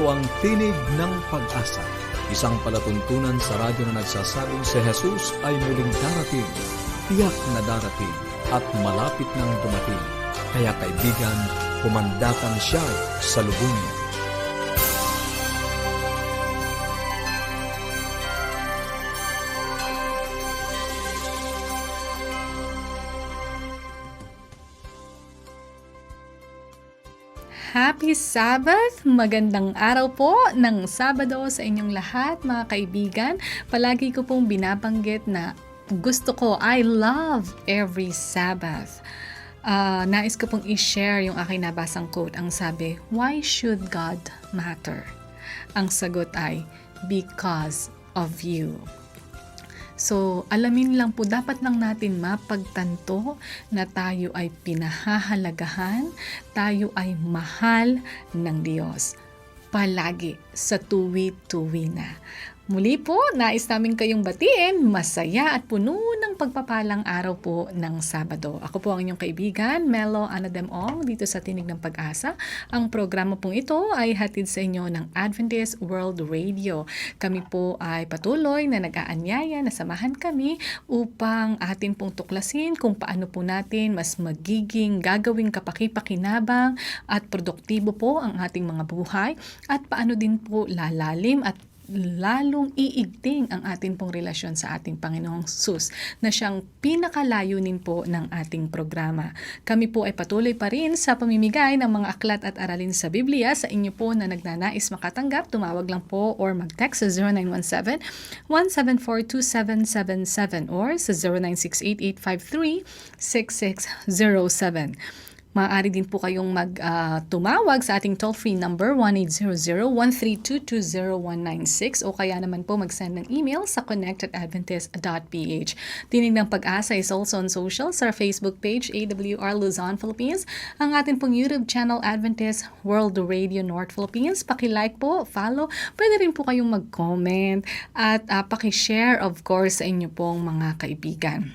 Ito ang Tinig ng Pag-asa, isang palatuntunan sa radyo na nagsasabing si Jesus ay muling darating, tiyak na darating, at malapit nang dumating. Kaya kaibigan, pumandakan siya sa lubungin. Happy Sabbath! Magandang araw po ng Sabado sa inyong lahat mga kaibigan. Palagi ko pong binabanggit na gusto ko, I love every Sabbath. Nais ko pong i-share yung aking nabasang quote. Ang sabi, why should God matter? Ang sagot ay, because of you. So, alamin lang po, dapat lang natin mapagtanto na tayo ay pinahahalagahan, tayo ay mahal ng Diyos. Palagi sa tuwi-tuwi na. Muli po, nais namin kayong batiin, masaya at puno ng pagpapalang araw po ng Sabado. Ako po ang inyong kaibigan, Melo Anademong, dito sa Tinig ng Pag-asa. Ang programa pong ito ay hatid sa inyo ng Adventist World Radio. Kami po ay patuloy na nag-aanyaya na samahan kami upang atin pong tuklasin kung paano po natin mas magiging gagawing kapaki-pakinabang at produktibo po ang ating mga buhay at paano din po lalalim at lalong iigting ang ating pong relasyon sa ating Panginoong Hesus na siyang pinakalayunin po ng ating programa. Kami po ay patuloy pa rin sa pamimigay ng mga aklat at aralin sa Biblia. Sa inyo po na nagnanais makatanggap, tumawag lang po or mag-text sa 0917-174-2777 or sa 0968-853-6607. Maaari din po kayong tumawag sa ating toll-free number 1-800-132-20196 o kaya naman po mag-send ng email sa connect@adventist.ph. Tinig ng Pag-asa is also on social sa Facebook page AWR Luzon, Philippines. Ang ating pong YouTube channel Adventist World Radio North Philippines. Paki-like po, follow. Pwede rin po kayong mag-comment at paki-share of course sa inyo pong mga kaibigan.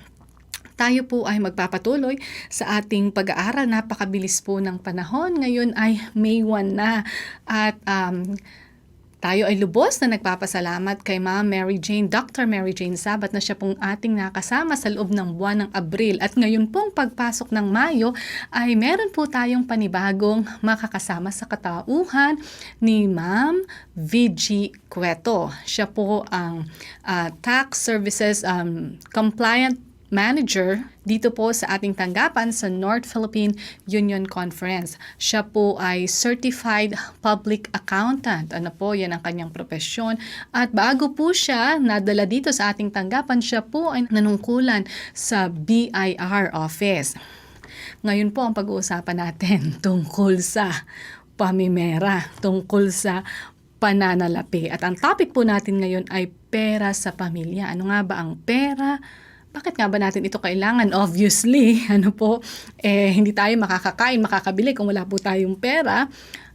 Tayo po ay magpapatuloy sa ating pag-aaral. Napakabilis po ng panahon. Ngayon ay May 1 na at tayo ay lubos na nagpapasalamat kay Ma'am Mary Jane, Dr. Mary Jane Sabat na siya pong ating nakasama sa loob ng buwan ng Abril. At ngayon pong pagpasok ng Mayo ay meron po tayong panibagong makakasama sa katauhan ni Ma'am VG Cueto. Siya po ang Tax Services Compliant Manager dito po sa ating tanggapan sa North Philippine Union Conference. Siya po ay Certified Public Accountant. Ano po, yan ang kanyang profesyon. At bago po siya nadala dito sa ating tanggapan, siya po ay nanungkulan sa BIR office. Ngayon po ang pag-uusapan natin tungkol sa pamimera, tungkol sa pananalapi. At ang topic po natin ngayon ay pera sa pamilya. Ano nga ba ang pera? Bakit nga ba natin ito kailangan? Obviously, hindi tayo makakakain, makakabili kung wala po tayong pera.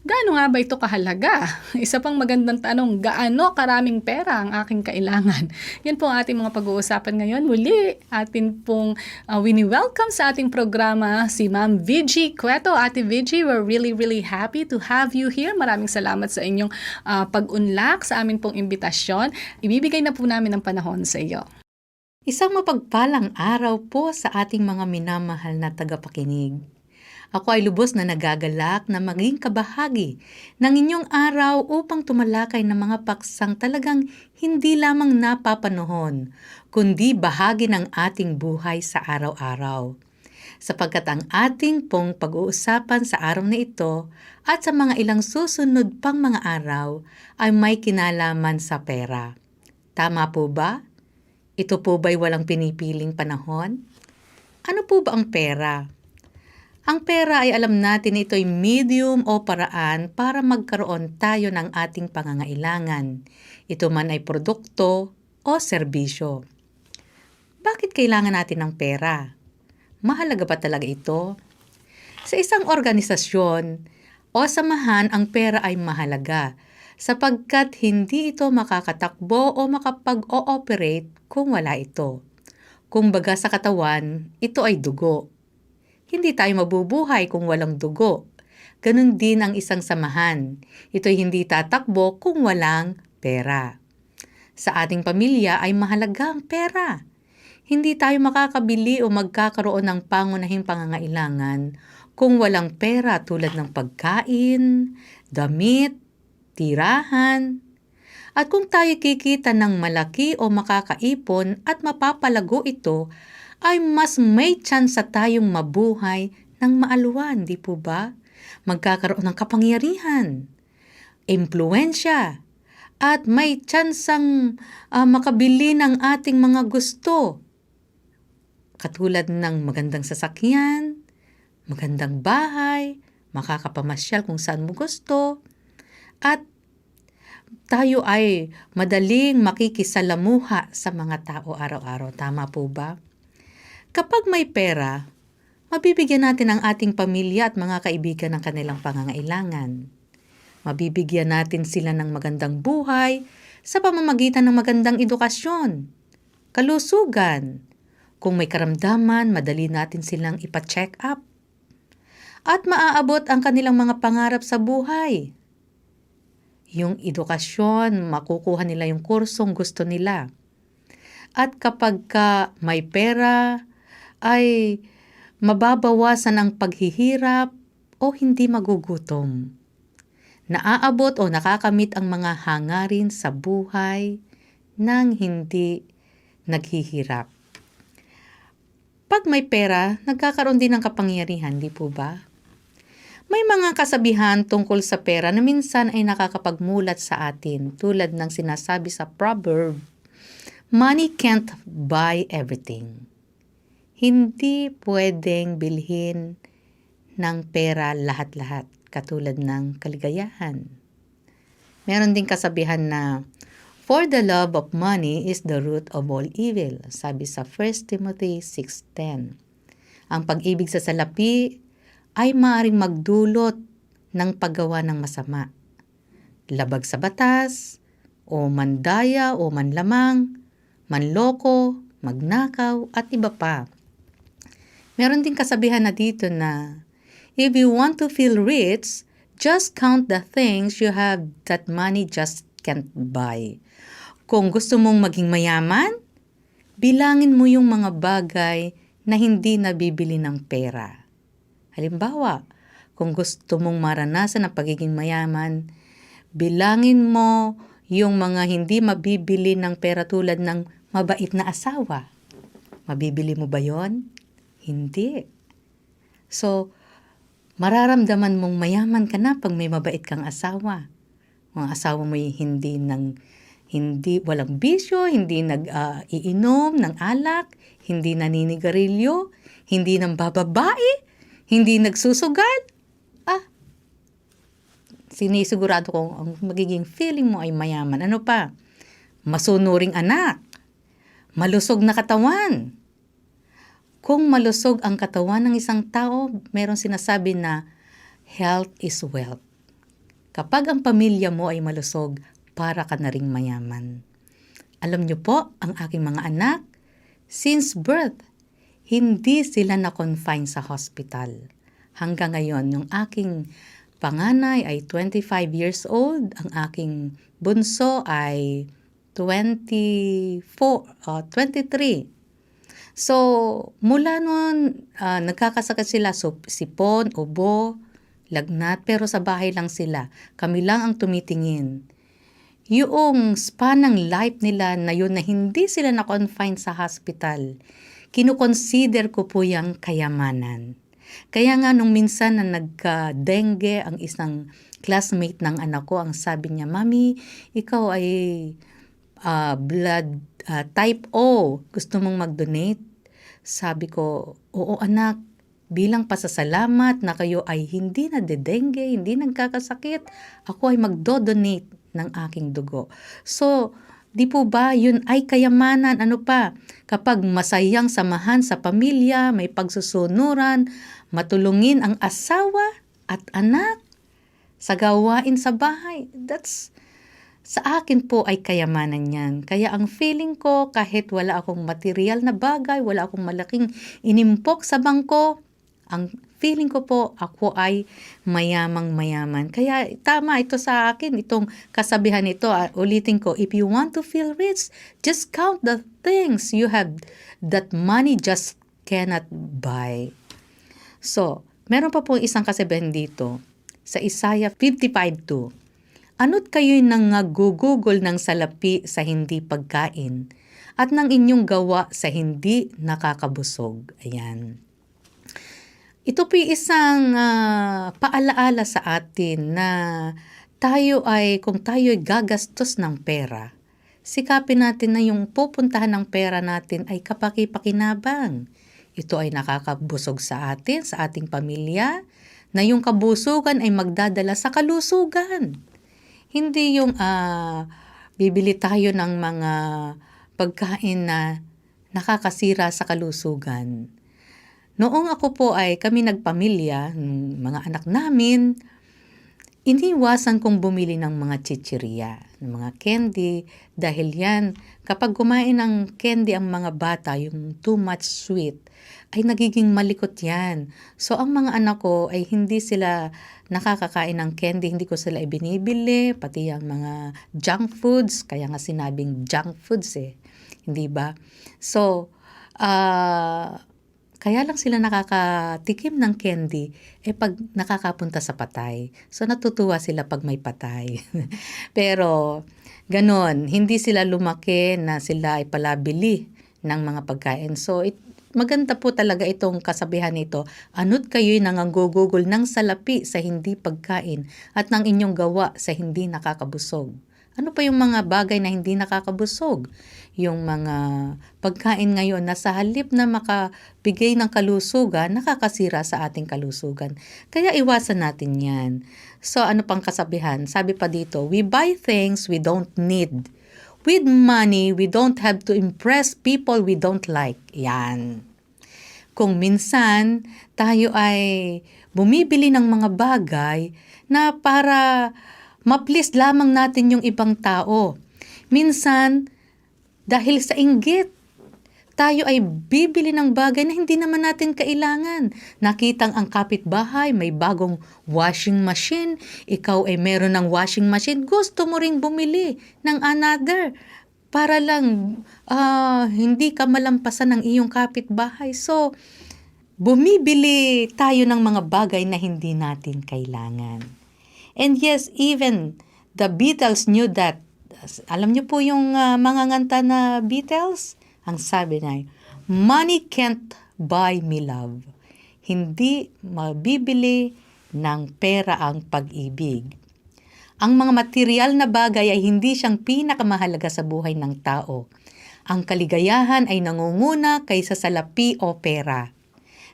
Gaano nga ba ito kahalaga? Isa pang magandang tanong, gaano karaming pera ang aking kailangan? Yan po ang ating mga pag-uusapan ngayon. Muli, atin pong wini-welcome sa ating programa si Ma'am VG Cueto. Ate VG, we're really happy to have you here. Maraming salamat sa inyong pag-unlak sa amin pong imbitasyon. Ibibigay na po namin ang panahon sa iyo. Isang mapagpalang araw po sa ating mga minamahal na tagapakinig. Ako ay lubos na nagagalak na maging kabahagi ng inyong araw upang tumalakay ng mga paksang talagang hindi lamang napapanahon, kundi bahagi ng ating buhay sa araw-araw. Sapagkat ang ating pong pag-uusapan sa araw na ito at sa mga ilang susunod pang mga araw ay may kinalaman sa pera. Tama po ba? Ito po ba'y walang pinipiling panahon? Ano po ba ang pera? Ang pera ay alam natin ito ay medium o paraan para magkaroon tayo ng ating pangangailangan. Ito man ay produkto o serbisyo. Bakit kailangan natin ng pera? Mahalaga ba talaga ito? Sa isang organisasyon o samahan, ang pera ay mahalaga sapagkat hindi ito makakatakbo o makapag-ooperate kung wala ito. Kumbaga sa katawan, ito ay dugo. Hindi tayo mabubuhay kung walang dugo. Ganun din ang isang samahan. Ito'y hindi tatakbo kung walang pera. Sa ating pamilya ay mahalaga ang pera. Hindi tayo makakabili o magkakaroon ng pangunahing pangangailangan kung walang pera tulad ng pagkain, damit, tirahan. At kung tayo kikita ng malaki o makakaipon at mapapalago ito, ay mas may tsansa tayong mabuhay ng maalwan, di po ba? Magkakaroon ng kapangyarihan, impluwensya, at may tsansang makabili ng ating mga gusto. Katulad ng magandang sasakyan, magandang bahay, makakapamasyal kung saan mo gusto, at tayo ay madaling makikisalamuha sa mga tao araw-araw. Tama po ba? Kapag may pera, mabibigyan natin ang ating pamilya at mga kaibigan ng kanilang pangangailangan. Mabibigyan natin sila ng magandang buhay sa pamamagitan ng magandang edukasyon, kalusugan. Kung may karamdaman, madali natin silang ipa-check up. At maaabot ang kanilang mga pangarap sa buhay. Yung edukasyon, makukuha nila yung kursong gusto nila. At kapag may pera, ay mababawasan ang paghihirap o hindi magugutom. Naaabot o nakakamit ang mga hangarin sa buhay nang hindi naghihirap. Pag may pera, nagkakaroon din ng kapangyarihan, di po ba? May mga kasabihan tungkol sa pera na minsan ay nakakapagmulat sa atin tulad ng sinasabi sa proverb, money can't buy everything. Hindi pwedeng bilhin ng pera lahat-lahat katulad ng kaligayahan. Meron ding kasabihan na, for the love of money is the root of all evil, sabi sa 1 Timothy 6:10. Ang pag-ibig sa salapi ay maaaring magdulot ng paggawa ng masama, labag sa batas, o mandaya o manlamang, manloko, magnakaw, at iba pa. Meron din kasabihan na dito na, if you want to feel rich, just count the things you have that money just can't buy. Kung gusto mong maging mayaman, bilangin mo yung mga bagay na hindi nabibili ng pera. Halimbawa, kung gusto mong maranasan ang pagiging mayaman, bilangin mo yung mga hindi mabibili ng pera tulad ng mabait na asawa. Mabibili mo ba yon? Hindi. So, mararamdaman mong mayaman ka na pag may mabait kang asawa. Ang asawa mo hindi walang bisyo, hindi nag-iinom ng alak, hindi naninigarilyo, hindi nang bababae, hindi nagsusugal. Sinisigurado kong ang magiging feeling mo ay mayaman. Ano pa? Masunuring anak. Malusog na katawan. Kung malusog ang katawan ng isang tao, meron sinasabi na health is wealth. Kapag ang pamilya mo ay malusog, para ka na ring mayaman. Alam niyo po, ang aking mga anak, since birth, hindi sila na-confine sa hospital. Hanggang ngayon, yung aking panganay ay 25 years old, ang aking bunso ay 23. So, mula noon, nagkakasakit sila, sipon, ubo, lagnat, pero sa bahay lang sila. Kami lang ang tumitingin. Yung span ng life nila na yun na hindi sila na-confine sa hospital, kinukonsider ko po yung kayamanan. Kaya nga nung minsan na nagka-dengue ang isang classmate ng anak ko, ang sabi niya, Mami, ikaw ay blood type O, gusto mong mag-donate? Sabi ko, oo anak, bilang pasasalamat na kayo ay hindi nade-dengue, hindi nagkakasakit, ako ay magdo-donate ng aking dugo. So, di po ba yun ay kayamanan? Ano pa? Kapag masayang samahan sa pamilya, may pagsusunuran, matulungin ang asawa at anak sa gawain sa bahay, that's sa akin po ay kayamanan yan. Kaya ang feeling ko, kahit wala akong material na bagay, wala akong malaking inimpok sa bangko, ang feeling ko po ako ay mayamang mayaman. Kaya tama ito sa akin, itong kasabihan ito. Ulitin ko, if you want to feel rich, just count the things you have that money just cannot buy. So, meron pa po isang kasabihan dito sa Isaiah 55:2. Ano't kayo'y nangagugugol ng salapi sa hindi pagkain at ng inyong gawa sa hindi nakakabusog. Ayan. Ito po isang paalaala sa atin na kung tayo ay gagastos ng pera, sikapin natin na yung pupuntahan ng pera natin ay kapaki-pakinabang. Ito ay nakakabusog sa atin, sa ating pamilya, na yung kabusugan ay magdadala sa kalusugan. Hindi yung bibili tayo ng mga pagkain na nakakasira sa kalusugan. Noong ako po ay kami nagpamilya, mga anak namin, iniwasan kong bumili ng mga chichirya, ng mga candy, dahil yan, kapag kumain ng candy ang mga bata, yung too much sweet, ay nagiging malikot yan. So ang mga anak ko ay hindi sila nakakakain ng candy, hindi ko sila ibinibili, pati ang mga junk foods, kaya nga sinabing junk foods hindi ba? So, kaya lang sila nakakatikim ng candy pag nakakapunta sa patay. So natutuwa sila pag may patay. Pero ganon, hindi sila lumaki na sila ay palabili ng mga pagkain. So maganda po talaga itong kasabihan nito. Ano't kayo'y nangagugugol ng salapi sa hindi pagkain at ng inyong gawa sa hindi nakakabusog. Ano pa yung mga bagay na hindi nakakabusog? Yung mga pagkain ngayon na sa halip na makabigay ng kalusugan, nakakasira sa ating kalusugan. Kaya iwasan natin yan. So ano pang kasabihan? Sabi pa dito, we buy things we don't need. With money, we don't have to impress people we don't like. Yan. Kung minsan tayo ay bumibili ng mga bagay na para ma-please lamang natin yung ibang tao. Minsan, dahil sa inggit, tayo ay bibili ng bagay na hindi naman natin kailangan. Nakitang ang kapitbahay, may bagong washing machine. Ikaw ay meron ng washing machine. Gusto mo ring bumili ng another para lang hindi ka malampasan ng iyong kapitbahay. So, bumibili tayo ng mga bagay na hindi natin kailangan. And yes, even the Beatles knew that. Alam niyo po yung mga nganta na Beatles? Ang sabi na, money can't buy me love. Hindi mabibili ng pera ang pag-ibig. Ang mga material na bagay ay hindi siyang pinakamahalaga sa buhay ng tao. Ang kaligayahan ay nangunguna kaysa salapi o pera.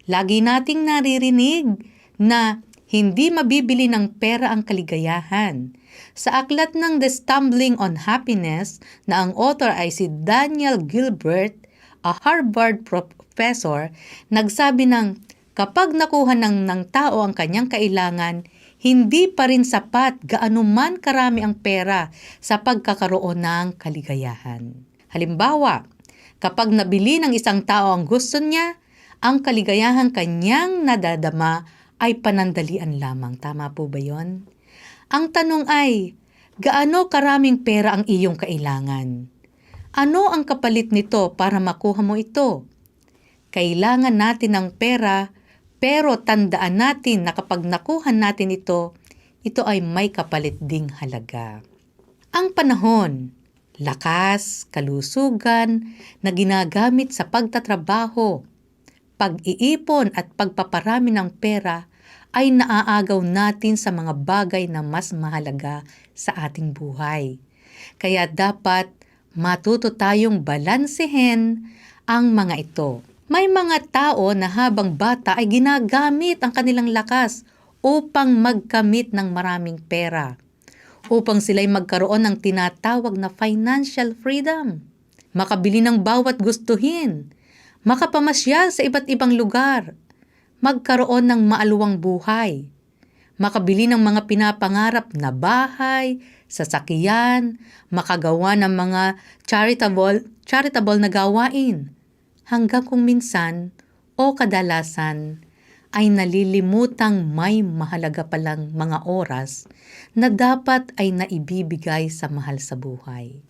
Lagi nating naririnig na hindi mabibili ng pera ang kaligayahan. Sa aklat ng The Stumbling on Happiness na ang author ay si Daniel Gilbert, a Harvard professor, nagsabi ng kapag nakuha ng tao ang kanyang kailangan, hindi pa rin sapat gaano man karami ang pera sa pagkakaroon ng kaligayahan. Halimbawa, kapag nabili ng isang tao ang gusto niya, ang kaligayahan kanyang nadadama ay panandalian lamang. Tama po ba yon? Ang tanong ay, gaano karaming pera ang iyong kailangan? Ano ang kapalit nito para makuha mo ito? Kailangan natin ng pera, pero tandaan natin na kapag nakuha natin ito ay may kapalit ding halaga. Ang panahon, lakas, kalusugan na ginagamit sa pagtatrabaho, pag-iipon at pagpaparami ng pera ay naaagaw natin sa mga bagay na mas mahalaga sa ating buhay. Kaya dapat matuto tayong balansehin ang mga ito. May mga tao na habang bata ay ginagamit ang kanilang lakas upang magkamit ng maraming pera, upang sila'y magkaroon ng tinatawag na financial freedom, makabili ng bawat gustuhin, makapamasyal sa iba't ibang lugar, magkaroon ng maaluwang buhay, makabili ng mga pinapangarap na bahay, sasakyan, makagawa ng mga charitable na gawain, hanggang kung minsan o kadalasan ay nalilimutang may mahalaga palang mga oras na dapat ay naibibigay sa mahal sa buhay.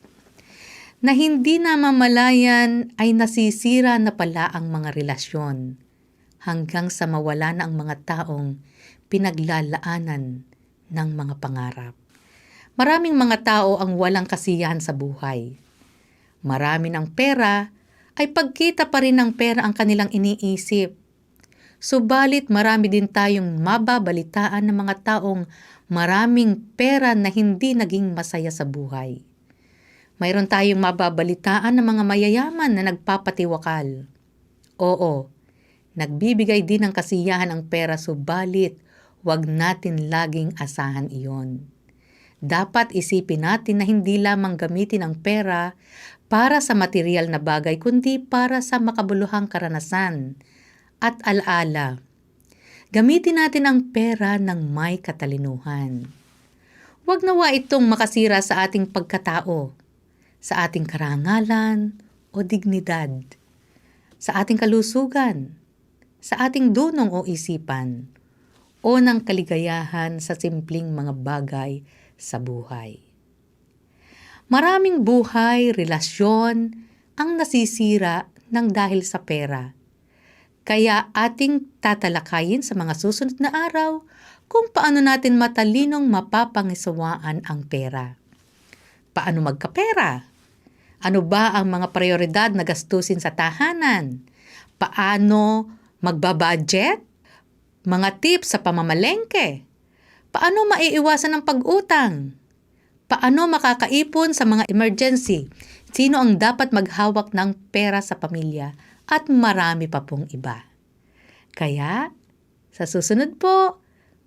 Na hindi namamalayan ay nasisira na pala ang mga relasyon hanggang sa mawala na ang mga taong pinaglalaanan ng mga pangarap. Maraming mga tao ang walang kasiyahan sa buhay. Marami ng pera ay pagkita pa rin ng pera ang kanilang iniisip. Subalit marami din tayong mababalitaan ng mga taong maraming pera na hindi naging masaya sa buhay. Mayroon tayong mababalitaan ng mga mayayaman na nagpapatiwakal. Oo, nagbibigay din ng kasiyahan ang pera, subalit wag natin laging asahan iyon. Dapat isipin natin na hindi lamang gamitin ang pera para sa material na bagay, kundi para sa makabuluhang karanasan at alaala. Gamitin natin ang pera ng may katalinuhan. Huwag nawa itong makasira sa ating pagkatao, sa ating karangalan o dignidad, sa ating kalusugan, sa ating dunong o isipan, o ng kaligayahan sa simpleng mga bagay sa buhay. Maraming buhay, relasyon ang nasisira ng dahil sa pera. Kaya ating tatalakayin sa mga susunod na araw kung paano natin matalinong mapapangisawaan ang pera. Paano magkapera? Ano ba ang mga prioridad na gastusin sa tahanan? Paano magbabudget? Mga tips sa pamamalengke? Paano maiiwasan ang pag-utang? Paano makakaipon sa mga emergency? Sino ang dapat maghawak ng pera sa pamilya? At marami pa pong iba. Kaya, sa susunod po,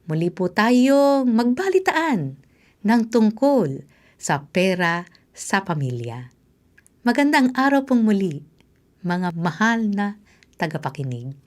muli po tayong magbalitaan ng tungkol sa pera sa pamilya. Magandang araw pong muli, mga mahal na tagapakinig.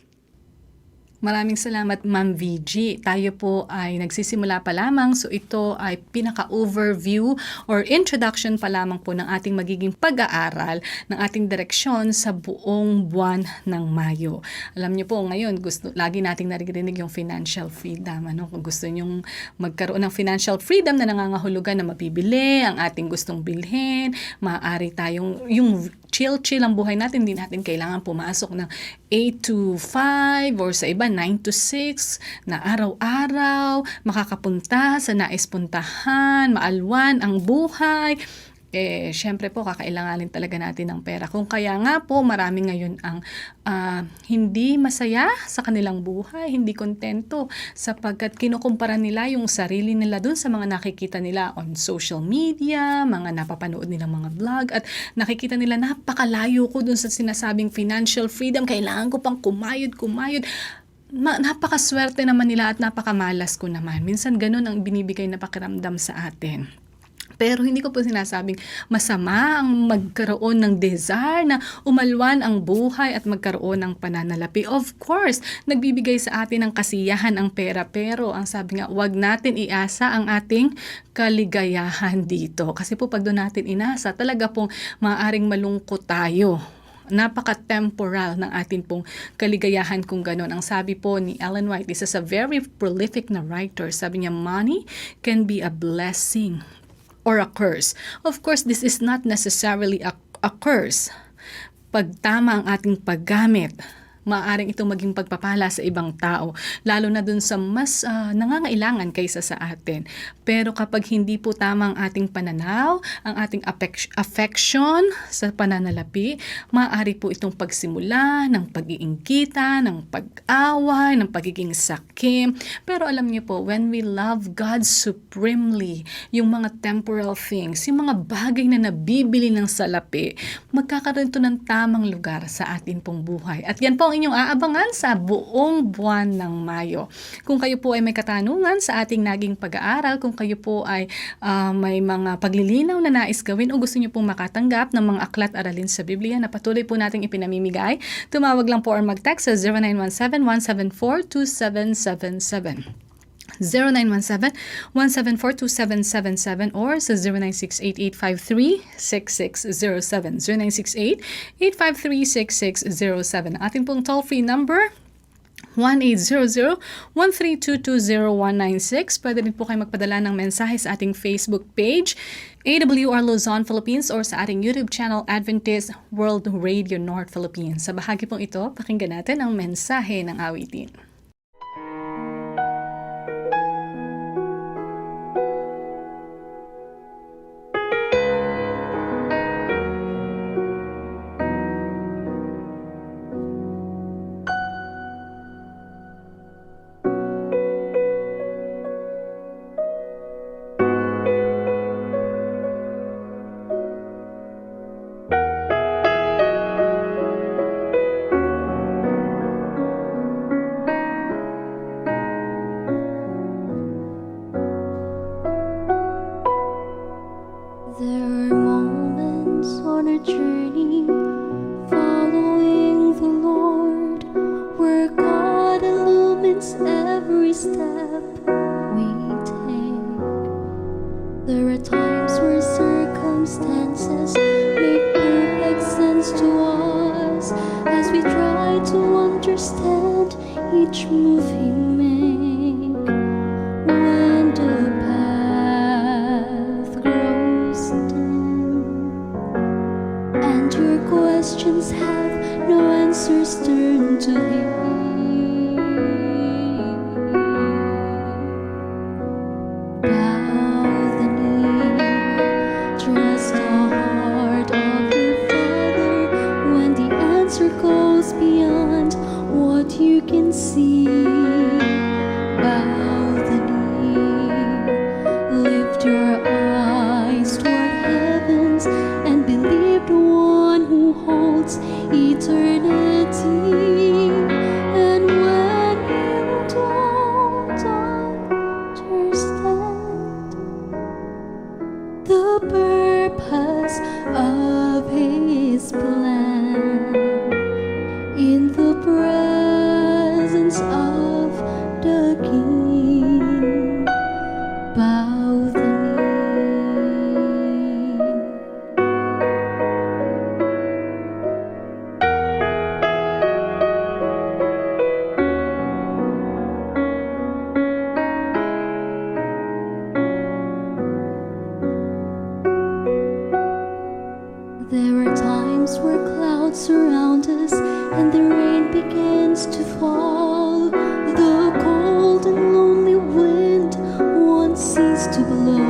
Maraming salamat, Ma'am VG. Tayo po ay nagsisimula pa lamang, so ito ay pinaka-overview or introduction pa lamang po ng ating magiging pag-aaral ng ating direksyon sa buong buwan ng Mayo. Alam niyo po, ngayon, lagi nating naririnig yung financial freedom. Kung gusto nyong magkaroon ng financial freedom na nangangahulugan na mabibili ang ating gustong bilhin, maaari tayong yung chill ang buhay natin, hindi natin kailangan pumasok ng 8 to 5 or sa iba 9 to 6 na araw-araw, makakapunta sa nais puntahan, maalwan ang buhay. Syempre po, kakailanganin talaga natin ng pera. Kung kaya nga po, marami ngayon ang hindi masaya sa kanilang buhay, hindi kontento, sapagkat kinukumpara nila yung sarili nila dun sa mga nakikita nila on social media, mga napapanood nilang mga vlog, at nakikita nila napakalayo ko dun sa sinasabing financial freedom, kailangan ko pang kumayod. Napakaswerte naman nila at napakamalas ko naman. Minsan ganun ang binibigay na pakiramdam sa atin. Pero hindi ko po sinasabing masama ang magkaroon ng desire na umalwan ang buhay at magkaroon ng pananalapi. Of course, nagbibigay sa atin ng kasiyahan ang pera, pero ang sabi nga, wag natin iasa ang ating kaligayahan dito. Kasi po pag doon natin inasa, talaga pong maaaring malungkot tayo. Napaka-temporal ng atin pong kaligayahan kung gano'n. Ang sabi po ni Ellen White, this is a very prolific na writer. Sabi niya, money can be a blessing or a curse. Of course, this is not necessarily a curse. Pag tama ang ating paggamit, maaaring itong maging pagpapala sa ibang tao, lalo na dun sa mas nangangailangan kaysa sa atin. Pero kapag hindi po tama ang ating pananaw, ang ating affection sa pananalapi, maaari po itong pagsimula ng pag-iinggita, ng pag-away, ng pagiging sakim. Pero alam niyo po, when we love God supremely, yung mga temporal things, yung mga bagay na nabibili ng salapi, magkakaroon ito ng tamang lugar sa atin pong buhay. At yan po ang inyong aabangan sa buong buwan ng Mayo. Kung kayo po ay may katanungan sa ating naging pag-aaral, kung kayo po ay may mga paglilinaw na nais gawin o gusto niyo pong makatanggap ng mga aklat aralin sa Biblia na patuloy po nating ipinamimigay, tumawag lang po or mag-text sa 0917-174-2777. 0917-174-2777 or sa 0968-853-6607. 0968-853-6607. Ating pong toll-free number, 1-800-1322-0196. Pwede din po kayo magpadala ng mensahe sa ating Facebook page, AWR Luzon, Philippines, or sa ating YouTube channel, Adventist World Radio North Philippines. Sa bahagi pong ito, pakinggan natin ang mensahe ng awitin. There are moments on a journey following the Lord where God illumines every step we take. There are times where circumstances make perfect sense to us as we try to understand each move He makes. When the path grows and your questions have no answers, turn to Him. Bow the knee, trust the heart of your Father when the answer goes beyond what you can see. Bow the knee, lift your eyes toward heavens and believe the one who holds eternity. And when you don't understand the purpose of His plan, in the presence of the King, bow the knee. There are times where clouds surround us and the rain begins to fall. The cold and lonely wind won't cease to blow,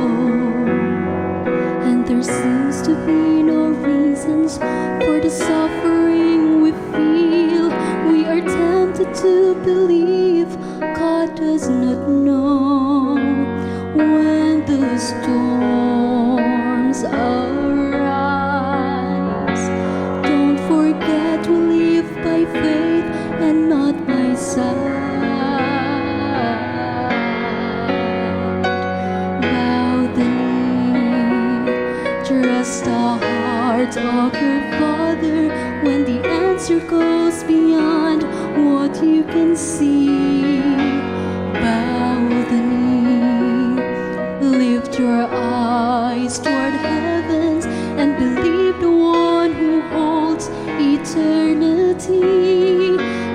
and there seems to be no reasons for the suffering we feel. We are tempted to believe God does not know when the storms arise. Don't forget we live by faith and not by sight. Bow the knee, trust the heart of your Father when the answer goes beyond what you can see. Bow the knee, lift your eyes toward heavens and believe the one who holds eternity.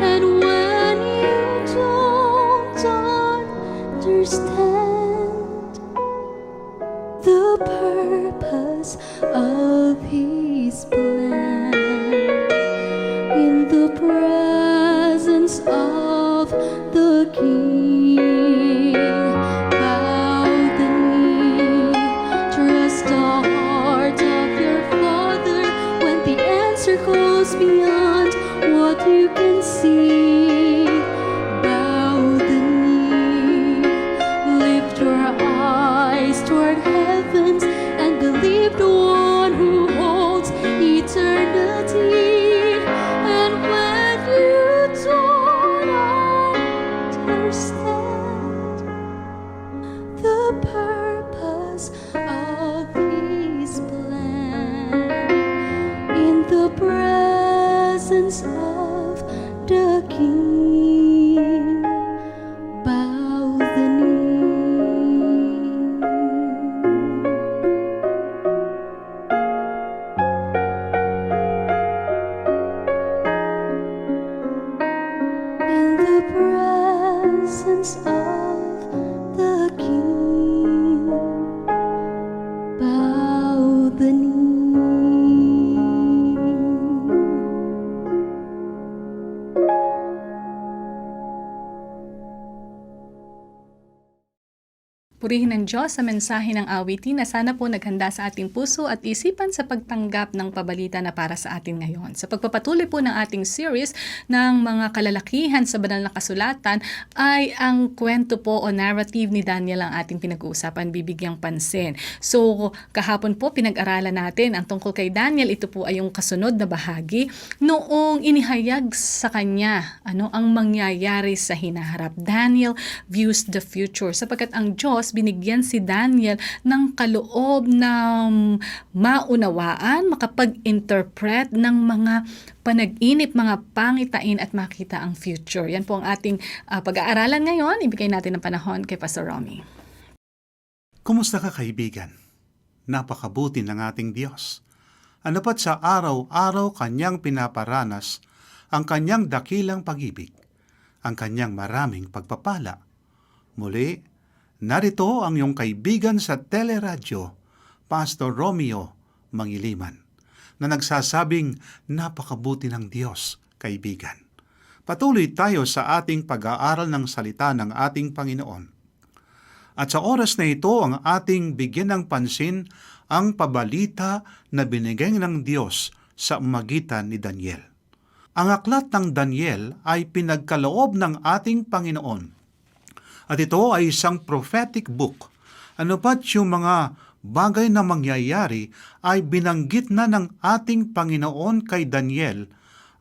And when you don't understand the purpose of His plan, in the presence of the King, bow the knee, trust the heart of your Father when the answer goes beyond what you can see. Bow the knee, lift your eyes toward heavens and believe the one who holds eternity. And when you don't understand the purpose of His plan, in the presence of the King, bow the knee. In the presence of the King. Bow the knee. Purihin ng Diyos sa mensahe ng awitin na sana po naghanda sa ating puso at isipan sa pagtanggap ng pabalita na para sa atin ngayon. Sa pagpapatuloy po ng ating series ng mga kalalakihan sa banal na kasulatan ay ang kwento po o narrative ni Daniel ang ating pinag-uusapan, bibigyang pansin. So kahapon po pinag-aralan natin ang tungkol kay Daniel. Ito po ay yung kasunod na bahagi noong inihayag sa kanya ang mangyayari sa hinaharap. Daniel views the future sapagkat ang Diyos binigyan si Daniel ng kaloob na maunawaan, makapag-interpret ng mga panag-inip, mga pangitain at makita ang future. Yan po ang ating pag-aaralan ngayon. Ibigay natin ng panahon kay Pastor Romy. Kumusta ka, kaibigan? Napakabuti ng ating Diyos. Ano pat sa araw-araw kanyang pinaparanas ang kanyang dakilang pag-ibig, ang kanyang maraming pagpapala. Muli, narito ang iyong kaibigan sa teleradyo, Pastor Romeo Mangiliman, na nagsasabing napakabuti ng Diyos, kaibigan. Patuloy tayo sa ating pag-aaral ng salita ng ating Panginoon. At sa oras na ito, ang ating bigyan ng pansin ang pabalita na binigay ng Diyos sa magitan ni Daniel. Ang aklat ng Daniel ay pinagkaloob ng ating Panginoon. At ito ay isang prophetic book. Ano pat yung mga bagay na mangyayari ay binanggit na ng ating Panginoon kay Daniel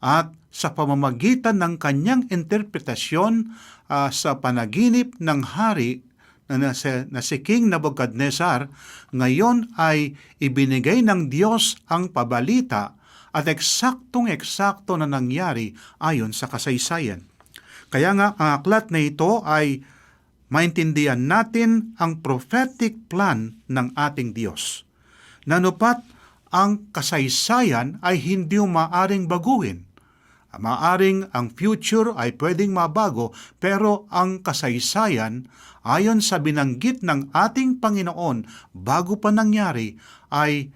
at sa pamamagitan ng kanyang interpretasyon sa panaginip ng hari na si King Nebuchadnezzar, ngayon ay ibinigay ng Diyos ang pabalita at eksaktong-eksakto na nangyari ayon sa kasaysayan. Kaya nga ang aklat na ito ay maintindihan natin ang prophetic plan ng ating Diyos. Nanupat ang kasaysayan ay hindi maaaring baguhin. Maaring ang future ay pwedeng mabago, pero ang kasaysayan, ayon sa binanggit ng ating Panginoon, bago pa nangyari, ay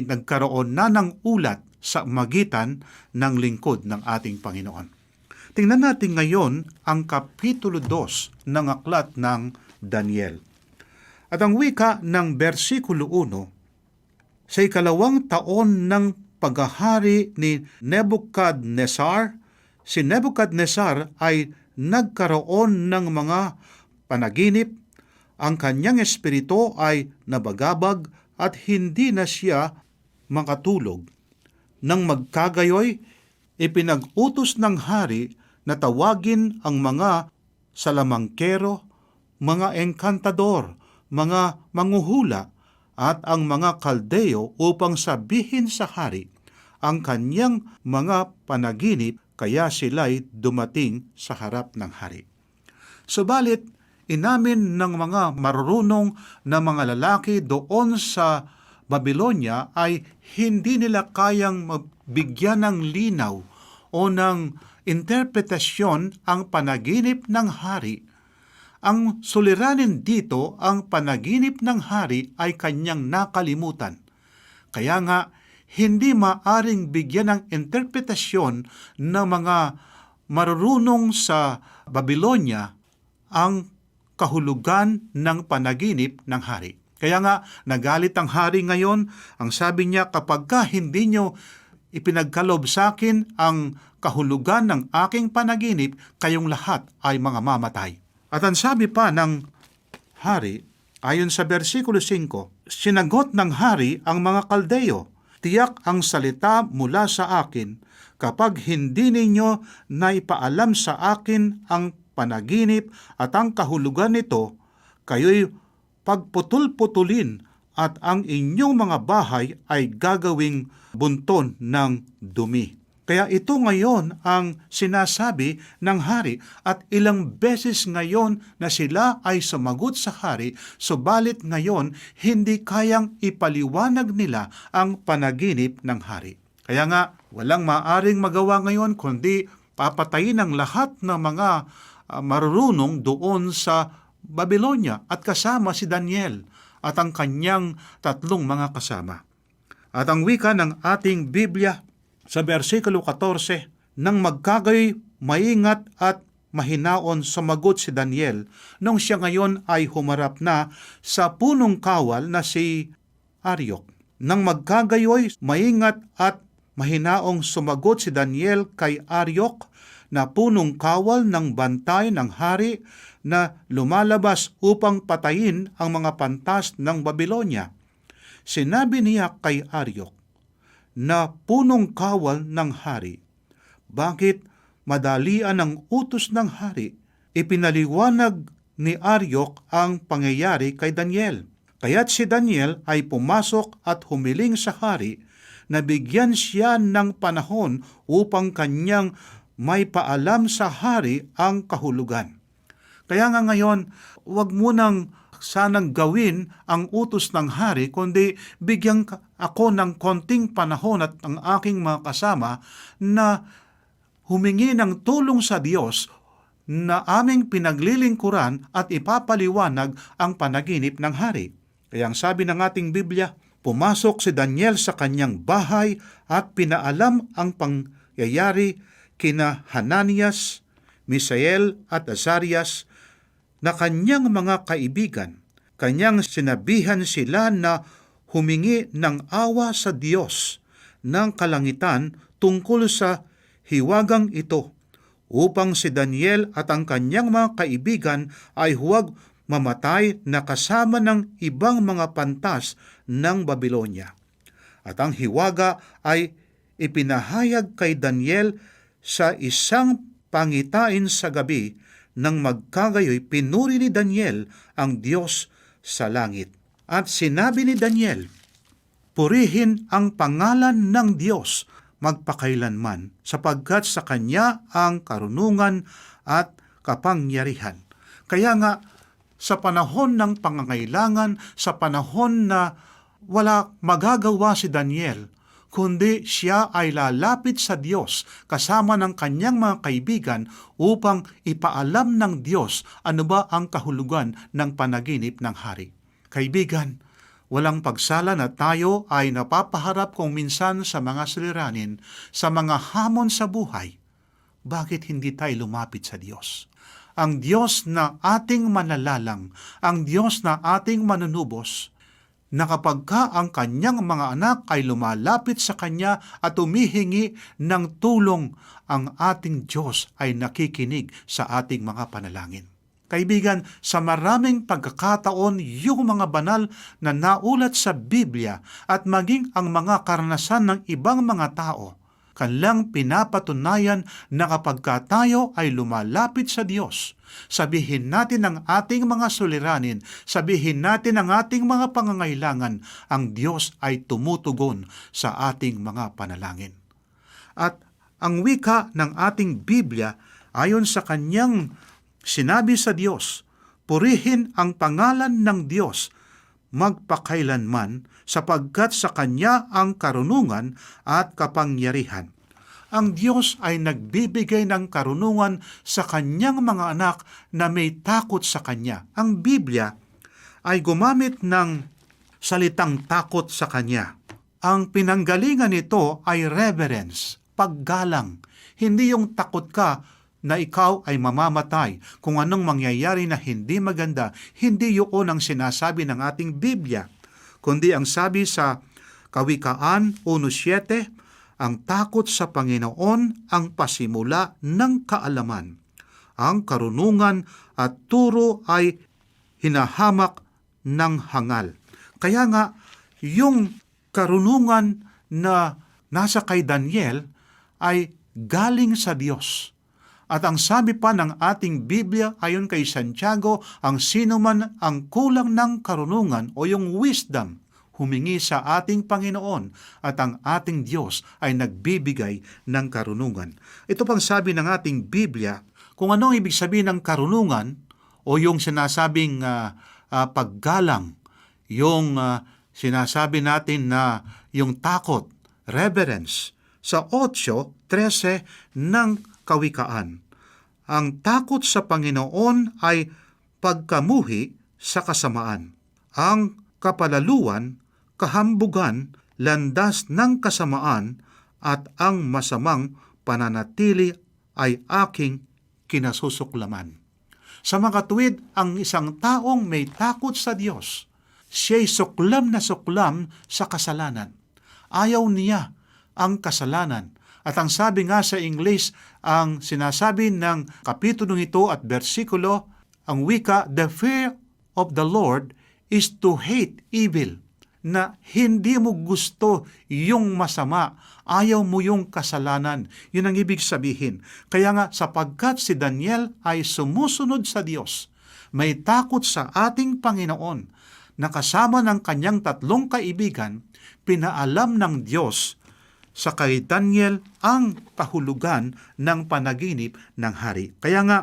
nagkaroon na ng ulat sa magitan ng lingkod ng ating Panginoon. Tingnan natin ngayon ang Kapitulo 2 ng aklat ng Daniel. At ang wika ng versikulo 1, sa ikalawang taon ng paghahari ni Nebuchadnezzar, si Nebuchadnezzar ay nagkaroon ng mga panaginip, ang kanyang espiritu ay nabagabag at hindi na siya makatulog. Nang magkagayoy, ipinag-utos ng hari na tawagin ang mga salamangkero, mga engkantador, mga manguhula, at ang mga kaldeo upang sabihin sa hari ang kanyang mga panaginip, kaya sila'y dumating sa harap ng hari. Subalit, inamin ng mga marurunong na mga lalaki doon sa Babylonia ay hindi nila kayang bigyan ng linaw o ng interpretasyon ang panaginip ng hari. Ang suliranin dito, ang panaginip ng hari ay kanyang nakalimutan. Kaya nga, hindi maaring bigyan ng interpretasyon ng mga marurunong sa Babylonia ang kahulugan ng panaginip ng hari. Kaya nga, nagalit ang hari ngayon. Ang sabi niya, kapag hindi nyo ipinagkalob sa akin ang kahulugan ng aking panaginip, kayong lahat ay mga mamatay. At ang sabi pa ng hari, ayon sa versikulo 5, sinagot ng hari ang mga kaldeo, tiyak ang salita mula sa akin, kapag hindi ninyo naipaalam sa akin ang panaginip at ang kahulugan nito, kayo'y pagputol-putulin at ang inyong mga bahay ay gagawing bunton ng dumi. Kaya ito ngayon ang sinasabi ng hari at ilang beses ngayon na sila ay sumagot sa hari, subalit ngayon hindi kayang ipaliwanag nila ang panaginip ng hari. Kaya nga walang maaring magawa ngayon kundi papatayin ang lahat ng mga marurunong doon sa Babylonia at kasama si Daniel at ang kanyang 3 mga kasama. At ang wika ng ating Biblia sa versikulo 14, nang magkagayoy maingat at mahinaon sumagot si Daniel nung siya ngayon ay humarap na sa punong kawal na si Aryok. Nang magkagayoy maingat at mahinaong sumagot si Daniel kay Aryok na punong kawal ng bantay ng hari na lumalabas upang patayin ang mga pantas ng Babylonia. Sinabi niya kay Aryok na punong kawal ng hari, bakit madalian ang utos ng hari? Ipinaliwanag ni Aryok ang pangyayari kay Daniel. Kaya't si Daniel ay pumasok at humiling sa hari na bigyan siya ng panahon upang kanyang may paalam sa hari ang kahulugan. Kaya nga ngayon, huwag munang sanang gawin ang utos ng hari, kundi bigyan ako ng konting panahon at ang aking mga kasama na humingi ng tulong sa Diyos na aming pinaglilingkuran at ipapaliwanag ang panaginip ng hari. Kaya ang sabi ng ating Biblia, pumasok si Daniel sa kanyang bahay at pinaalam ang pangyayari kina Hananias, Misael at Azarias na kanyang mga kaibigan. Kanyang sinabihan sila na humingi ng awa sa Diyos ng kalangitan tungkol sa hiwagang ito, upang si Daniel at ang kanyang mga kaibigan ay huwag mamatay na kasama ng ibang mga pantas ng Babylonia. At ang hiwaga ay ipinahayag kay Daniel sa isang pangitain sa gabi. Nang magkagayoy, pinuri ni Daniel ang Diyos sa langit. At sinabi ni Daniel, purihin ang pangalan ng Diyos magpakailanman, sapagkat sa Kanya ang karunungan at kapangyarihan. Kaya nga, sa panahon ng pangangailangan, sa panahon na wala magagawa si Daniel, kundi siya ay lalapit sa Diyos kasama ng kanyang mga kaibigan upang ipaalam ng Diyos ano ba ang kahulugan ng panaginip ng hari. Kaibigan, walang pagsala na tayo ay napapaharap kung minsan sa mga suliranin, sa mga hamon sa buhay. Bakit hindi tayo lumapit sa Diyos? Ang Diyos na ating manalalang, ang Diyos na ating manunubos, na kapag ka ang kanyang mga anak ay lumalapit sa kanya at humihingi ng tulong, ang ating Diyos ay nakikinig sa ating mga panalangin. Kaibigan, sa maraming pagkakataon, yung mga banal na naulat sa Biblia at maging ang mga karanasan ng ibang mga tao, kanilang pinapatunayan na kapag ka tayo ay lumalapit sa Diyos, sabihin natin ang ating mga suliranin, sabihin natin ang ating mga pangangailangan, ang Diyos ay tumutugon sa ating mga panalangin. At ang wika ng ating Biblia, ayon sa kanyang sinabi sa Diyos, purihin ang pangalan ng Diyos magpakailanman, sapagkat sa Kanya ang karunungan at kapangyarihan. Ang Diyos ay nagbibigay ng karunungan sa Kanyang mga anak na may takot sa Kanya. Ang Biblia ay gumamit ng salitang takot sa Kanya. Ang pinanggalingan nito ay reverence, paggalang. Hindi yung takot ka na ikaw ay mamamatay kung anong mangyayari na hindi maganda. Hindi yun ang sinasabi ng ating Biblia, kundi ang sabi sa Kawikaan 1:7, ang takot sa Panginoon ang pasimula ng kaalaman. Ang karunungan at turo ay hinahamak ng hangal. Kaya nga, yung karunungan na nasa kay Daniel ay galing sa Diyos. At ang sabi pa ng ating Biblia ayon kay Santiago, ang sino man ang kulang ng karunungan o yung wisdom, humingi sa ating Panginoon at ang ating Diyos ay nagbibigay ng karunungan. Ito pang sabi ng ating Biblia, kung anong ibig sabihin ng karunungan o yung sinasabing paggalang, yung sinasabi natin na yung takot, reverence, sa 8:13 ng Kawikaan. Ang takot sa Panginoon ay pagkamuhi sa kasamaan. Ang kapalaluan, kahambugan, landas ng kasamaan at ang masamang pananatili ay aking kinasusuklaman. Sa mga tuwid, ang isang taong may takot sa Diyos, siya'y suklam na suklam sa kasalanan. Ayaw niya ang kasalanan. At ang sabi nga sa English, ang sinasabi ng kapitulo ito at bersikulo, ang wika, the fear of the Lord is to hate evil, na hindi mo gusto yung masama, ayaw mo yung kasalanan. Yun ang ibig sabihin. Kaya nga, sapagkat si Daniel ay sumusunod sa Diyos, may takot sa ating Panginoon, na kasama ng kanyang 3 kaibigan, pinaalam ng Diyos sa kay Daniel ang kahulugan ng panaginip ng hari. Kaya nga,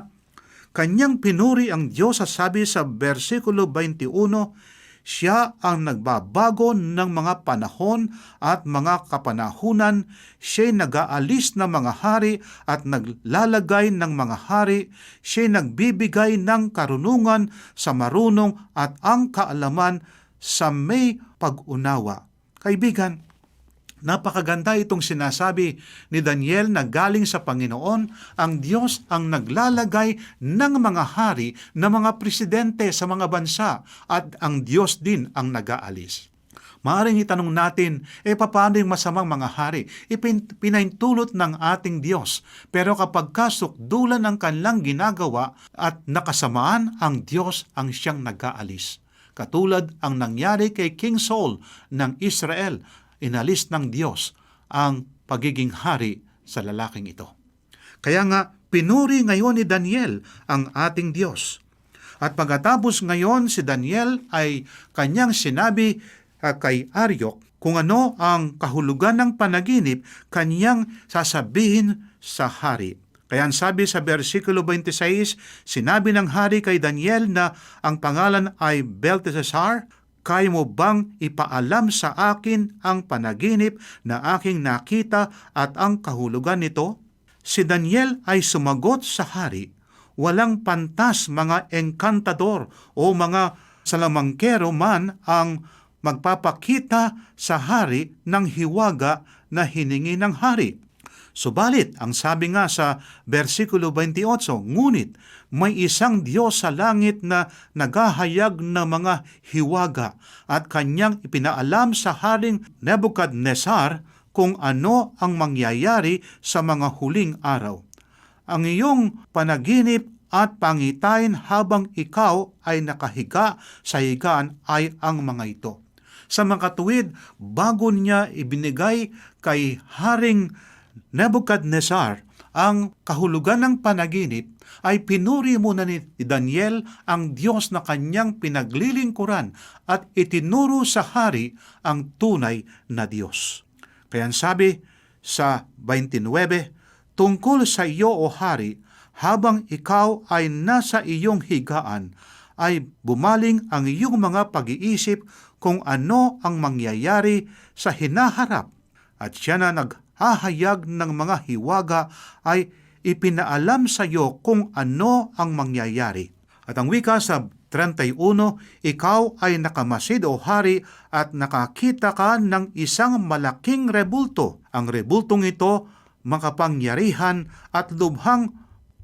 kanyang pinuri ang Diyos sa sabi sa versikulo 21, siya ang nagbabago ng mga panahon at mga kapanahunan, siya'y nag-aalis ng mga hari at naglalagay ng mga hari, siya'y nagbibigay ng karunungan sa marunong at ang kaalaman sa may pag-unawa. Kaibigan, napakaganda itong sinasabi ni Daniel na galing sa Panginoon. Ang Diyos ang naglalagay ng mga hari, ng mga presidente sa mga bansa, at ang Diyos din ang nag-aalis. Maaring itanong natin, paano yung masamang mga hari? Pinaintulot ng ating Diyos. Pero kapag kasukdulan ang kanilang ginagawa at nakasamaan, ang Diyos ang siyang nag-aalis. Katulad ang nangyari kay King Saul ng Israel, inalis ng Diyos ang pagiging hari sa lalaking ito. Kaya nga, pinuri ngayon ni Daniel ang ating Diyos. At pagkatapos ngayon, si Daniel ay kanyang sinabi kay Aryok kung ano ang kahulugan ng panaginip, kanyang sasabihin sa hari. Kaya ang sabi sa versikulo 26, sinabi ng hari kay Daniel na ang pangalan ay Belteshazzar, kaya mo bang ipaalam sa akin ang panaginip na aking nakita at ang kahulugan nito? Si Daniel ay sumagot sa hari, walang pantas mga engkantador o mga salamangkero man ang magpapakita sa hari ng hiwaga na hiningi ng hari. Subalit, ang sabi nga sa versikulo 28, ngunit may isang Diyos sa langit na naghahayag ng mga hiwaga at kanyang ipinaalam sa Haring Nebuchadnezzar kung ano ang mangyayari sa mga huling araw. Ang iyong panaginip at pangitain habang ikaw ay nakahiga sa higaan ay ang mga ito. Sa mga tuwid, bago niya ibinigay kay Haring Nebuchadnezzar ang kahulugan ng panaginip, ay pinuri muna ni Daniel ang Diyos na kanyang pinaglilingkuran at itinuro sa hari ang tunay na Diyos. Kaya sabi sa 29, tungkol sa iyo o hari, habang ikaw ay nasa iyong higaan, ay bumaling ang iyong mga pag-iisip kung ano ang mangyayari sa hinaharap, at siya na naghahayag ng mga hiwaga ay ipinaalam sa iyo kung ano ang mangyayari. At ang wika sa 31, ikaw ay nakamasid o hari at nakakita ka ng isang malaking rebulto. Ang rebultong ito, makapangyarihan at lubhang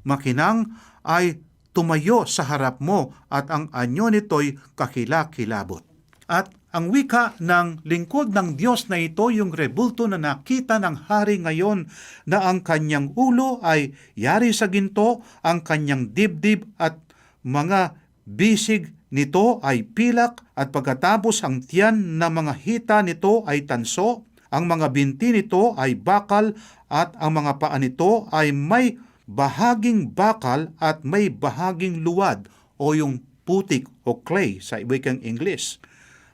makinang, ay tumayo sa harap mo at ang anyo nito'y kakilakilabot. At ang wika ng lingkod ng Diyos na ito, yung rebulto na nakita ng hari ngayon, na ang kanyang ulo ay yari sa ginto, ang kanyang dibdib at mga bisig nito ay pilak, at pagkatapos ang tiyan na mga hita nito ay tanso, ang mga binti nito ay bakal, at ang mga paa nito ay may bahaging bakal at may bahaging luwad o yung putik o clay sa wikang English.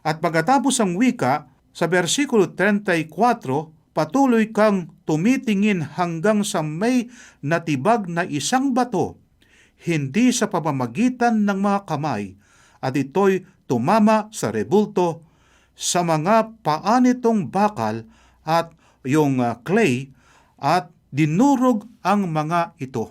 At pagkatapos ang wika, sa versikulo 34, patuloy kang tumitingin hanggang sa may natibag na isang bato, hindi sa pamamagitan ng mga kamay, at ito'y tumama sa rebulto, sa mga paa nitong bakal at yung clay, at dinurog ang mga ito.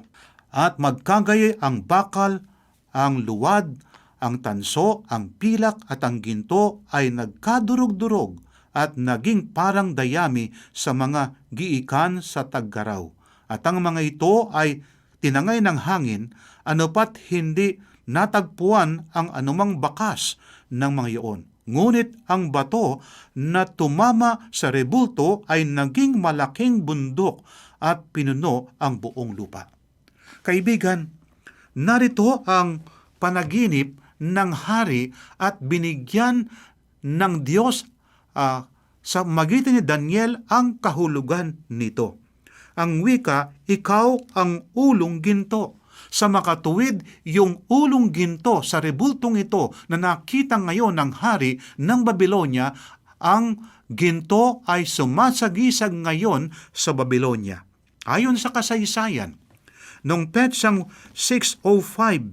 At magkagayay ang bakal, ang luwad, ang tanso, ang pilak at ang ginto ay nagkadurog-durog at naging parang dayami sa mga giikan sa taggaraw. At ang mga ito ay tinangay ng hangin, anopat hindi natagpuan ang anumang bakas ng mga iyon. Ngunit ang bato na tumama sa rebulto ay naging malaking bundok at pinuno ang buong lupa. Kaibigan, narito ang panaginip ng hari at binigyan ng Diyos sa magitan ni Daniel ang kahulugan nito. Ang wika, ikaw ang ulong ginto. Sa makatuwid, yung ulong ginto sa rebultong ito na nakita ngayon ng hari ng Babylonia, ang ginto ay sumasagisag ngayon sa Babylonia. Ayon sa kasaysayan, noong petsang 605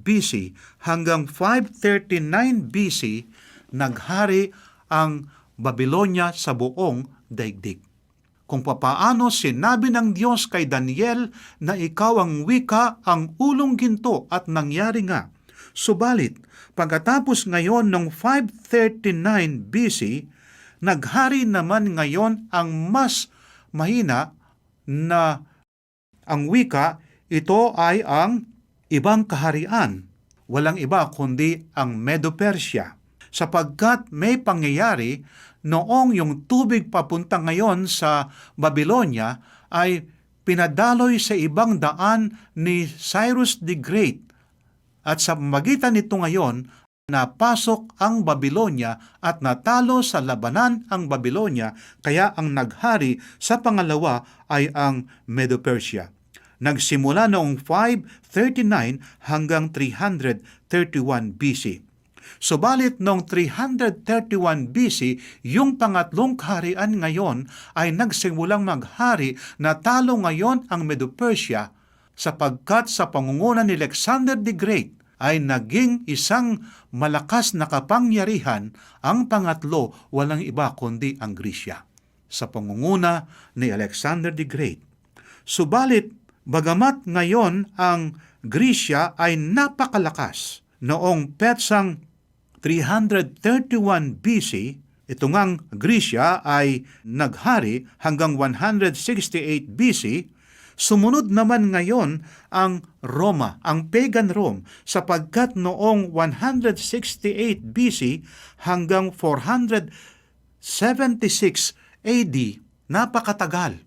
BC hanggang 539 BC, naghari ang Babylonia sa buong daigdig. Kung papaano sinabi ng Diyos kay Daniel na ikaw ang wika, ang ulong ginto, at nangyari nga. Subalit, pagkatapos ngayon ng 539 BC, naghari naman ngayon ang mas mahina na ang wika, ito ay ang ibang kaharian. Walang iba kundi ang Medo-Persia. Sapagkat may pangyayari noong yung tubig papunta ngayon sa Babylonia ay pinadaloy sa ibang daan ni Cyrus the Great. At sa magitan nito ngayon, napasok ang Babylonia at natalo sa labanan ang Babylonia, kaya ang naghari sa pangalawa ay ang Medo-Persia. Nagsimula noong 539 hanggang 331 BC. Subalit noong 331 BC, yung pangatlong kaharian ngayon ay nagsimulang maghari na talo ngayon ang Medo-Persia sapagkat sa pangunguna ni Alexander the Great ay naging isang malakas na kapangyarihan. Ang pangatlo, walang iba kundi ang Grisya sa pangunguna ni Alexander the Great. Subalit, bagamat ngayon ang Grisya ay napakalakas, noong petsang 331 BC, ito ngang Grisya ay naghari hanggang 168 BC, sumunod naman ngayon ang Roma, ang pagan Rome, sapagkat noong 168 BC hanggang 476 AD, napakatagal.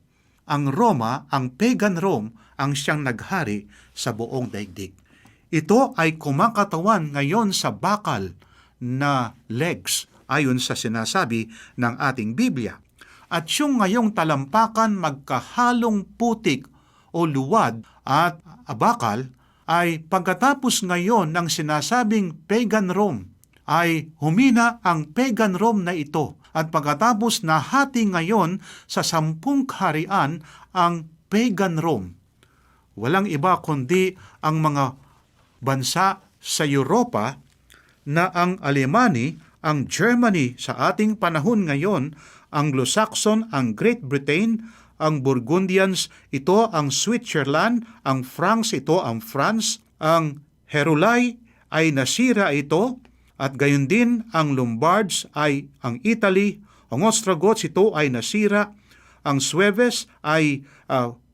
Ang Roma, ang pagan Rome, ang siyang naghari sa buong daigdig. Ito ay kumakatawan ngayon sa bakal na legs ayon sa sinasabi ng ating Biblia. At yung ngayong talampakan magkahalong putik o luwad at bakal ay pagkatapos ngayon ng sinasabing pagan Rome ay humina ang pagan Rome na ito at pagkatapos nahati ngayon sa 10 kaharian ang pagan Rome. Walang iba kundi ang mga bansa sa Europa na ang Alemani, ang Germany sa ating panahon ngayon, Anglo-Saxon, ang Great Britain, ang Burgundians, ito ang Switzerland, ang France, ito ang France, ang Heruli ay nasira ito, at gayon din ang Lombards ay ang Italy, ang Ostrogoths ito ay nasira, ang Sueves ay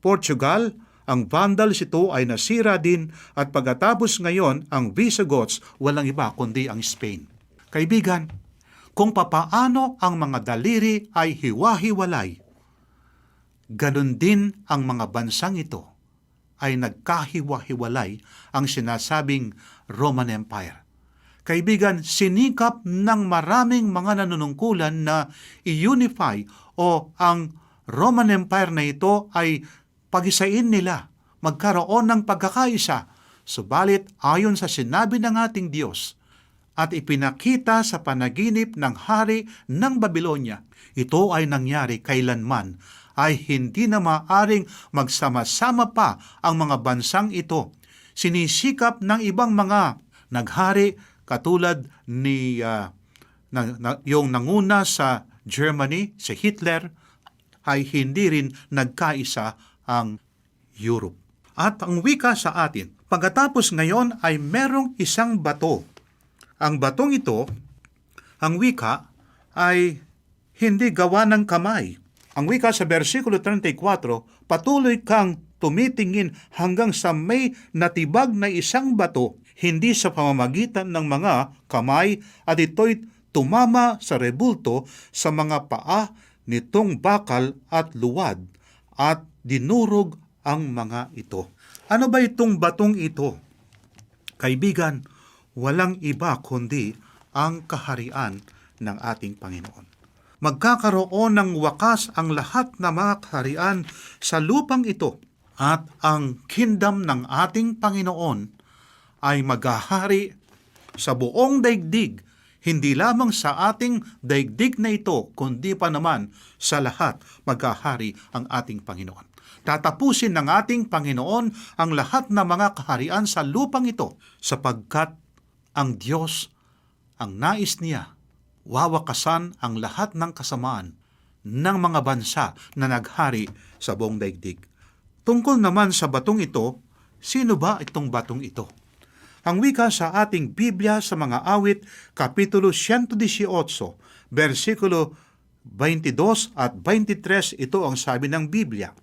Portugal, ang Vandals ito ay nasira din, at pagkatapos ngayon ang Visigoths, walang iba kundi ang Spain. Kaibigan, kung papaano ang mga daliri ay hiwa-hiwalay, ganun din ang mga bansang ito ay nagkahiwa-hiwalay, ang sinasabing Roman Empire. Kaibigan, sinikap ng maraming mga nanunungkulan na i-unify o ang Roman Empire na ito ay pagisain nila, magkaroon ng pagkakaisa. Subalit ayon sa sinabi ng ating Diyos at ipinakita sa panaginip ng hari ng Babylonia, ito ay nangyari kailanman, ay hindi na maaring magsama-sama pa ang mga bansang ito. Sinisikap ng ibang mga naghari katulad ni yung nanguna sa Germany, si Hitler, ay hindi rin nagkaisa ang Europe. At ang wika sa atin, pagkatapos ngayon ay merong isang bato. Ang batong ito, ang wika, ay hindi gawa ng kamay. Ang wika sa versikulo 34, patuloy kang tumitingin hanggang sa may natibag na isang bato, hindi sa pamamagitan ng mga kamay, at ito'y tumama sa rebulto sa mga paa nitong bakal at luwad, at dinurog ang mga ito. Ano ba itong batong ito? Kaibigan, walang iba kundi ang kaharian ng ating Panginoon. Magkakaroon ng wakas ang lahat ng mga kaharian sa lupang ito, at ang kingdom ng ating Panginoon ay maghahari sa buong daigdig, hindi lamang sa ating daigdig na ito, kundi pa naman sa lahat maghahari ang ating Panginoon. Tatapusin ng ating Panginoon ang lahat ng mga kaharian sa lupang ito, sapagkat ang Diyos, ang nais niya, wawakasan ang lahat ng kasamaan ng mga bansa na naghari sa buong daigdig. Tungkol naman sa batong ito, sino ba itong batong ito? Ang wika sa ating Biblia sa mga awit, Kapitulo 118, versikulo 22 at 23, ito ang sabi ng Biblia.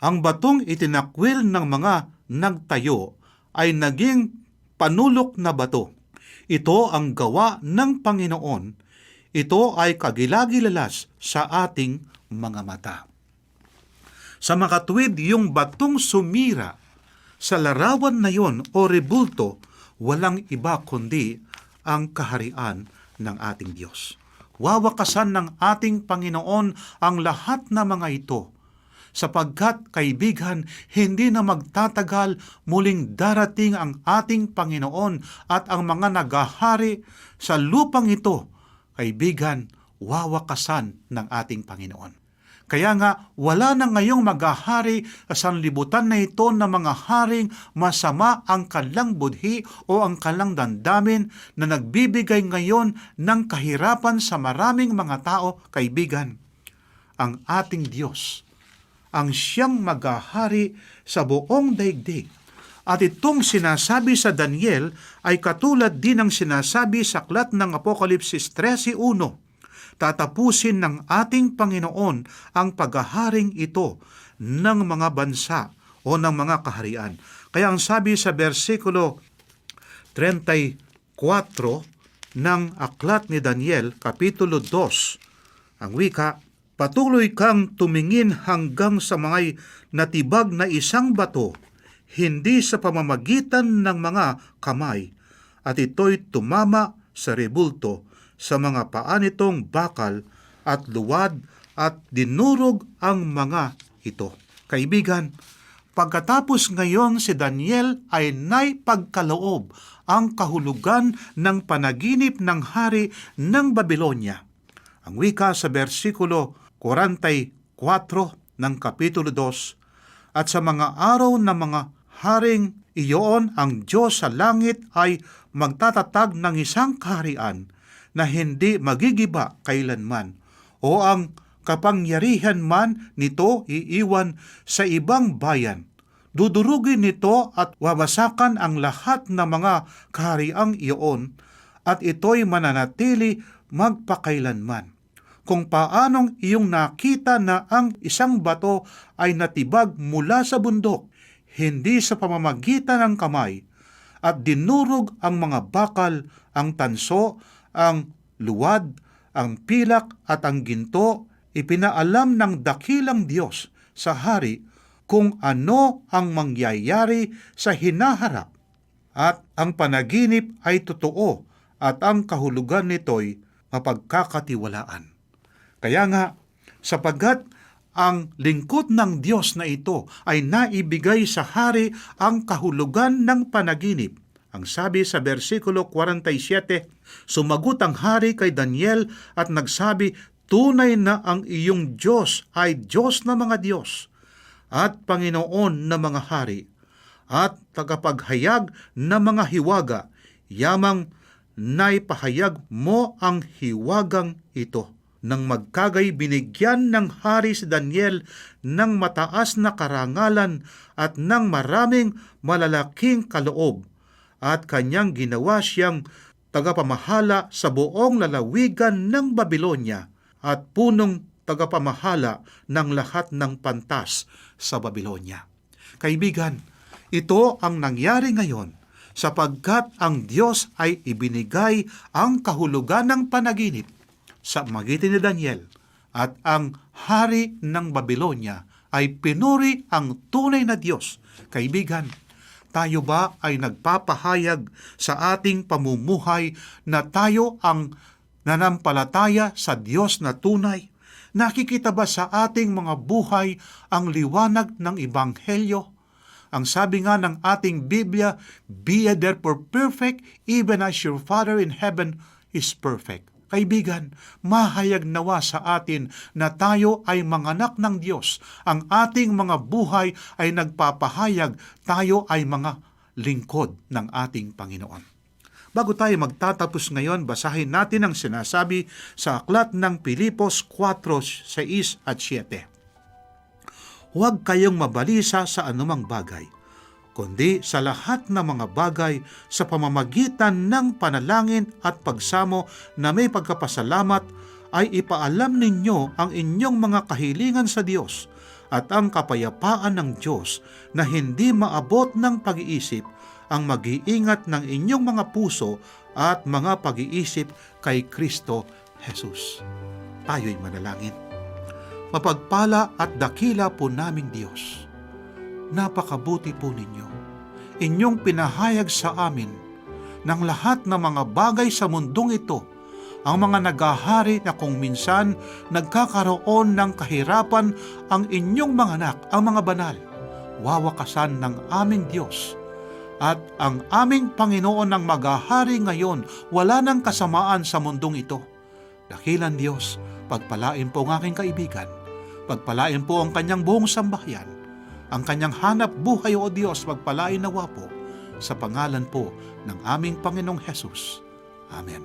Ang batong itinakwil ng mga nagtayo ay naging panulok na bato. Ito ang gawa ng Panginoon. Ito ay kagilagilalas sa ating mga mata. Sa makatuwid yung batong sumira sa larawan na yon o rebulto, walang iba kundi ang kaharian ng ating Diyos. Wawakasan ng ating Panginoon ang lahat na mga ito, sapagkat, kaibigan, hindi na magtatagal, muling darating ang ating Panginoon at ang mga nagahari sa lupang ito, kaibigan, wawakasan ng ating Panginoon. Kaya nga, wala na ngayong maghahari sa sanlibutan na ito na mga haring masama ang kalang budhi o ang kalang dandamin na nagbibigay ngayon ng kahirapan sa maraming mga tao, kaibigan. Ang ating Diyos, ang siyang maghahari sa buong daigdig. At itong sinasabi sa Daniel ay katulad din ng sinasabi sa aklat ng Apokalipsis 13:1. Tatapusin ng ating Panginoon ang paghaharing ito ng mga bansa o ng mga kaharian. Kaya ang sabi sa versikulo 34 ng aklat ni Daniel, Kapitulo 2, ang wika, patuloy kang tumingin hanggang sa mga natibag na isang bato, hindi sa pamamagitan ng mga kamay, at ito'y tumama sa rebulto sa mga paa nitong bakal at luwad, at dinurog ang mga ito. Kaibigan, pagkatapos ngayon si Daniel ay naipagkaloob ang kahulugan ng panaginip ng hari ng Babylonia. Ang wika sa versikulo 44 ng Kapitulo 2, at sa mga araw ng mga haring iyon, ang Diyos sa langit ay magtatatag ng isang kaharian na hindi magigiba kailanman, o ang kapangyarihan man nito iiwan sa ibang bayan. Dudurugin nito at wawasakan ang lahat ng mga kahariang iyon, at ito'y mananatili magpakailanman. Kung paanong iyong nakita na ang isang bato ay natibag mula sa bundok, hindi sa pamamagitan ng kamay, at dinurog ang mga bakal, ang tanso, ang luwad, ang pilak at ang ginto, ipinaalam ng dakilang Diyos sa hari kung ano ang mangyayari sa hinaharap, at ang panaginip ay totoo at ang kahulugan nito'y mapagkakatiwalaan. Kaya nga, sapagkat ang lingkod ng Diyos na ito ay naibigay sa hari ang kahulugan ng panaginip, ang sabi sa versikulo 47, sumagot ang hari kay Daniel at nagsabi, tunay na ang iyong Diyos ay Diyos na mga Diyos at Panginoon na mga hari at tagapaghayag na mga hiwaga, yamang naipahayag mo ang hiwagang ito. Nang magkagay binigyan ng hari si Daniel ng mataas na karangalan at ng maraming malalaking kaloob, at kanyang ginawa siyang tagapamahala sa buong lalawigan ng Babylonia at punong tagapamahala ng lahat ng pantas sa Babylonia. Kaibigan, ito ang nangyari ngayon sapagkat ang Diyos ay ibinigay ang kahulugan ng panaginip sa magitan ni Daniel, at ang hari ng Babylonia ay pinuri ang tunay na Diyos. Kaibigan, tayo ba ay nagpapahayag sa ating pamumuhay na tayo ang nanampalataya sa Diyos na tunay? Nakikita ba sa ating mga buhay ang liwanag ng Ebanghelyo? Ang sabi nga ng ating Biblia, "Be ye therefore perfect, even as your Father in heaven is perfect." Kaibigan, mahayag nawa sa atin na tayo ay mga anak ng Diyos. Ang ating mga buhay ay nagpapahayag tayo ay mga lingkod ng ating Panginoon. Bago tayo magtatapos ngayon, basahin natin ang sinasabi sa aklat ng Pilipos 4:6 at 7. Huwag kayong mabalisa sa anumang bagay, kundi sa lahat ng mga bagay sa pamamagitan ng panalangin at pagsamo na may pagkapasalamat ay ipaalam ninyo ang inyong mga kahilingan sa Diyos, at ang kapayapaan ng Diyos na hindi maabot ng pag-iisip ang mag-iingat ng inyong mga puso at mga pag-iisip kay Kristo Jesus. Tayo'y manalangin. Mapagpala at dakila po naming Diyos, napakabuti po ninyo. Inyong pinahayag sa amin ng lahat ng mga bagay sa mundong ito, ang mga naghahari na kung minsan nagkakaroon ng kahirapan ang inyong mga anak, ang mga banal, wawakasan ng aming Diyos. At ang aming Panginoon ang maghahari ngayon, wala ng kasamaan sa mundong ito. Dakilan Diyos, pagpalain po ang aking kaibigan, pagpalain po ang kanyang buong sambahayan, ang kanyang hanap buhay, o Diyos, pagpalain nawa po sa pangalan po ng aming Panginoong Hesus. Amen.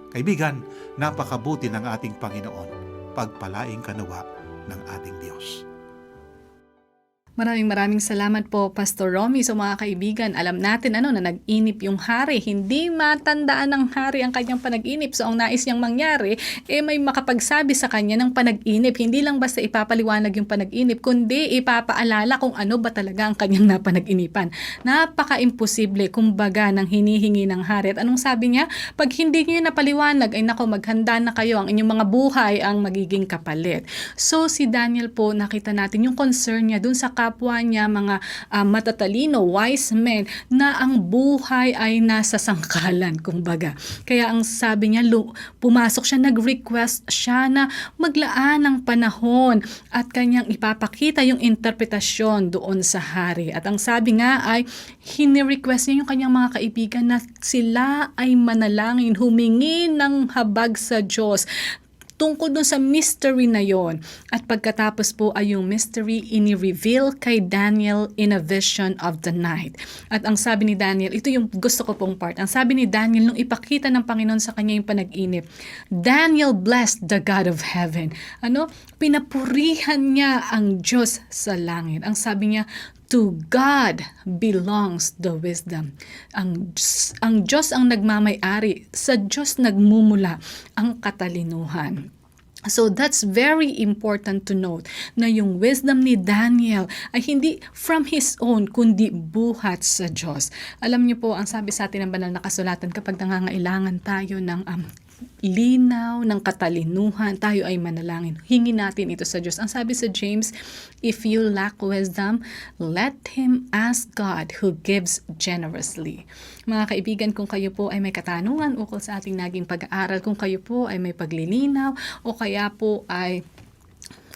Kaibigan, napakabuti ng ating Panginoon. Pagpalain ka nawa ng ating Diyos. Maraming salamat po, Pastor Romy. So mga kaibigan, alam natin na nag-inip yung hari. Hindi matandaan ng hari ang kanyang panag-inip. So ang nais niyang mangyari, may makapagsabi sa kanya ng panag-inip. Hindi lang basta ipapaliwanag yung panag-inip, kundi ipapaalala kung ano ba talaga ang kanyang napanag-inipan. Napaka-imposible, kumbaga, ng hinihingi ng hari. At anong sabi niya? Pag hindi niyo napaliwanag, ay nako, maghanda na kayo. Ang inyong mga buhay ang magiging kapalit. So si Daniel po, nakita natin yung concern niya dun sa kapwa niya, mga matatalino, wise men, na ang buhay ay nasa sangkalan, kumbaga. Kaya ang sabi niya, pumasok siya, nag-request siya na maglaan ng panahon at kanyang ipapakita yung interpretasyon doon sa hari. At ang sabi nga ay, hini-request niya yung kanyang mga kaibigan na sila ay manalangin, humingi ng habag sa Diyos tungkol dun sa mystery na yon. At pagkatapos po ay yung mystery ini-reveal kay Daniel in a vision of the night. At ang sabi ni Daniel, ito yung gusto ko pong part. Ang sabi ni Daniel nung ipakita ng Panginoon sa kanya yung panag-inip, Daniel blessed the God of heaven. Pinapurihan niya ang Diyos sa langit. Ang sabi niya, to God belongs the wisdom. Ang Diyos ang nagmamay-ari. Sa Diyos nagmumula ang katalinuhan. So that's very important to note na yung wisdom ni Daniel ay hindi from his own, kundi buhat sa Diyos. Alam niyo po, ang sabi sa atin ng banal na kasulatan, kapag nangangailangan tayo ng linaw, ng katalinuhan, tayo ay manalangin. Hingi natin ito sa Diyos. Ang sabi sa James, if you lack wisdom, let him ask God who gives generously. Mga kaibigan, kung kayo po ay may katanungan ukol sa ating naging pag-aaral, kung kayo po ay may paglilinaw, o kaya po ay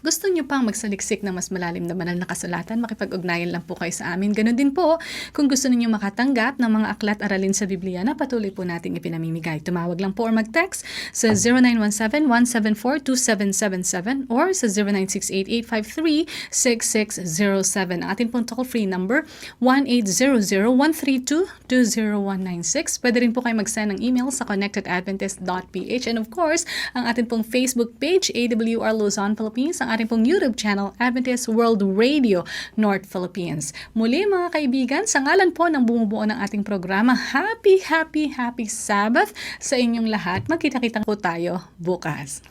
gusto nyo pang magsaliksik ng mas malalim na banal na kasulatan, makipag-ugnayan lang po kayo sa amin. Ganon din po, kung gusto ninyo makatanggap ng mga aklat aralin sa Biblia na patuloy po nating ipinamimigay. Tumawag lang po or mag-text sa 0917-174-2777 or sa 0968-853-6607. Atin pong toll-free number 1-800-132-20196. Pwede rin po kayo mag-send ng email sa connectedadventist.ph, and of course, ang atin pong Facebook page, AWR Luzon, Philippines, ang ating pong YouTube channel, Adventist World Radio, North Philippines. Muli mga kaibigan, sa ngalan po ng bumubuo ng ating programa, Happy Sabbath sa inyong lahat. Magkita-kita po tayo bukas.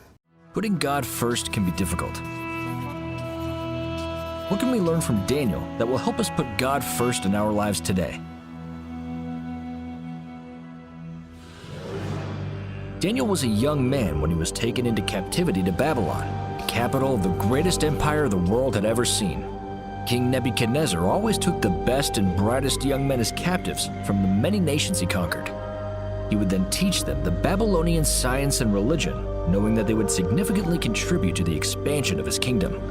Putting God first can be difficult. What can we learn from Daniel that will help us put God first in our lives today? Daniel was a young man when he was taken into captivity to Babylon, capital of the greatest empire the world had ever seen. King Nebuchadnezzar always took the best and brightest young men as captives from the many nations he conquered. He would then teach them the Babylonian science and religion, knowing that they would significantly contribute to the expansion of his kingdom.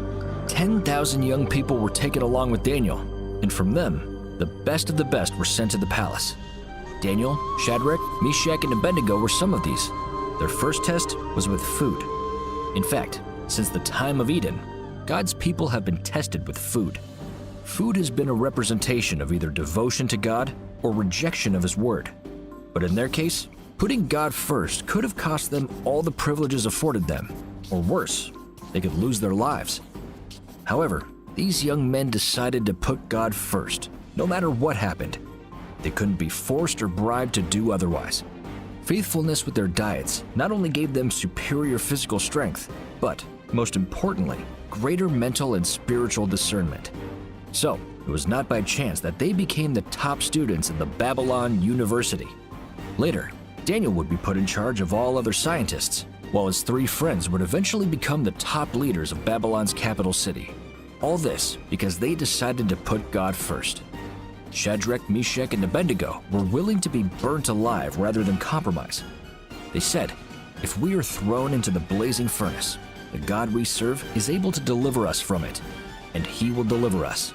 10,000 young people were taken along with Daniel, and from them, the best of the best were sent to the palace. Daniel, Shadrach, Meshach, and Abednego were some of these. Their first test was with food. In fact, since the time of Eden, God's people have been tested with food. Food has been a representation of either devotion to God or rejection of His Word. But in their case, putting God first could have cost them all the privileges afforded them, or worse, they could lose their lives. However, these young men decided to put God first, no matter what happened. They couldn't be forced or bribed to do otherwise. Faithfulness with their diets not only gave them superior physical strength, but, most importantly, greater mental and spiritual discernment. So, it was not by chance that they became the top students in the Babylon University. Later, Daniel would be put in charge of all other scientists, while his three friends would eventually become the top leaders of Babylon's capital city. All this because they decided to put God first. Shadrach, Meshach, and Abednego were willing to be burnt alive rather than compromise. They said, "If we are thrown into the blazing furnace, the God we serve is able to deliver us from it, and He will deliver us.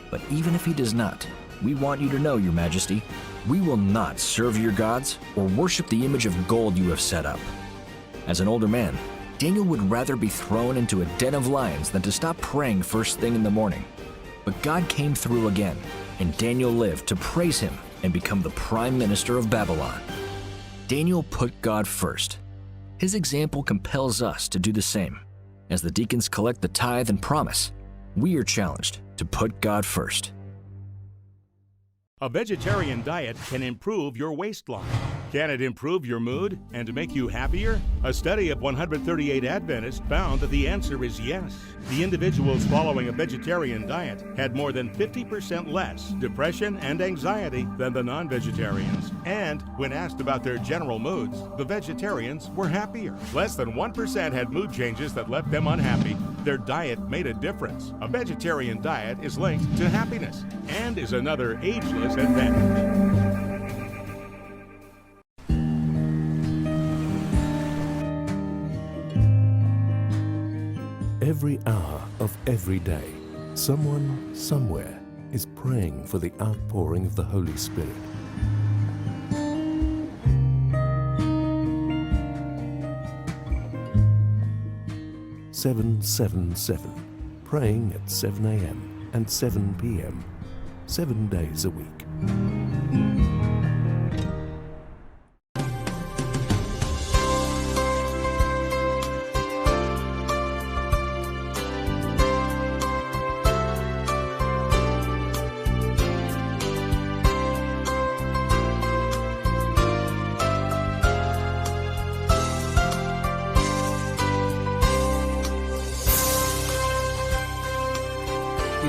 But even if He does not, we want you to know, Your Majesty, we will not serve your gods or worship the image of gold you have set up." As an older man, Daniel would rather be thrown into a den of lions than to stop praying first thing in the morning. But God came through again, and Daniel lived to praise Him and become the prime minister of Babylon. Daniel put God first. His example compels us to do the same. As the deacons collect the tithe and promise, we are challenged to put God first. A vegetarian diet can improve your waistline. Can it improve your mood and make you happier? A study of 138 Adventists found that the answer is yes. The individuals following a vegetarian diet had more than 50% less depression and anxiety than the non-vegetarians. And when asked about their general moods, the vegetarians were happier. Less than 1% had mood changes that left them unhappy. Their diet made a difference. A vegetarian diet is linked to happiness and is another ageless advantage. Every hour of every day, someone, somewhere, is praying for the outpouring of the Holy Spirit. "777", praying at 7 a.m. and 7 p.m., 7 days a week.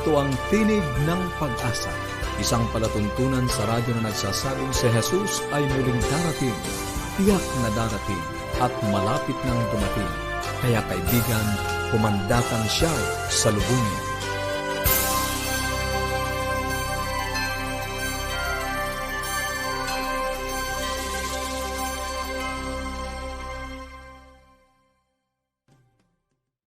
Ito ang Tinig ng Pag-asa, isang palatuntunan sa radyo na nagsasabing si Jesus ay muling darating, tiyak na darating, at malapit nang dumating. Kaya kaibigan, pumandakan siya sa lubungin.